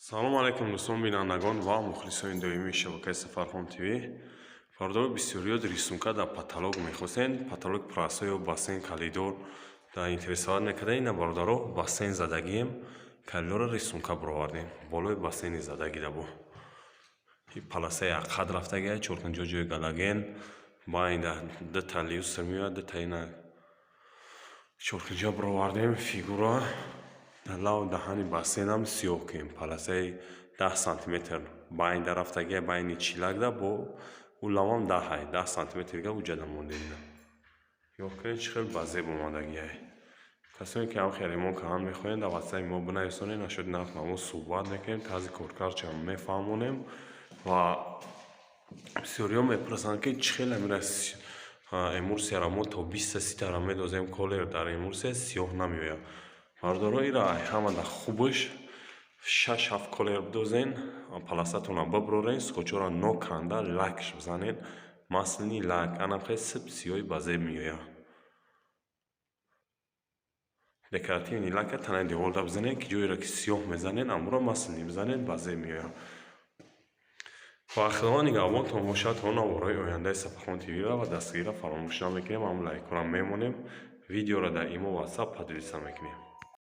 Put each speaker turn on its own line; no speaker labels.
салом алайкум дӯстон бинандагон ва мухлисони доимии шабакаи Сафархон ТВ. Фардои бисёриёд рисунка дар паталог мехостед. Паталог прасо ё бассейн калидор дар интересоват мекардед. Ина бародаро бассейн задагием, калидора рисунка баровардем. Болои бассейни задаги дабо. Паласаи ақад рафтагия, чоркинҷо ҷои галаген, байда дита люстр меояд, дита ина чоркинҷо баровардем фигура. Лав даҳани бассейнам сиёҳ кем, паласаи 10 сантиметр байда рафтагия, байни чилакда бо ӯ лавам 10 сантиметрга уҷада мондеда. Ёҳ чӣ хел ба зеб омадагияй. Касоне ки авхи ремонт кардан мехоҳед, дар ватсаи мо бинависонед, нашуд нарх ба мо суҳбат мекунем, тарзи коркардчам мефаҳмонем ва бисёриҳо мепурсанд ки чӣ хел амира эмурсияро мо то 20-30 медозем колер дар эмурсия сиёҳ намеояд. Бародаро ира ҳамада хубаш 6-7 колер бидозен, паласатона биброрен, скотчора ноканда лакш бизанед, маслини лак, анахе сиб сиёҳи ба зеб меояд. Декоративни лака танаи девора бизанед, ки ҷойеро ки сиёҳ мезанед, амуро маслини бизанед, ба зеб меояд. ва худованд нигаҳбонтон бошад то навбарои ояндаи Сафархон ТВ ва дастгирӣ фаромӯш намекунем, ҳам лайк кунам мемонем, видеоро дар имо ватсап подписа мекунем.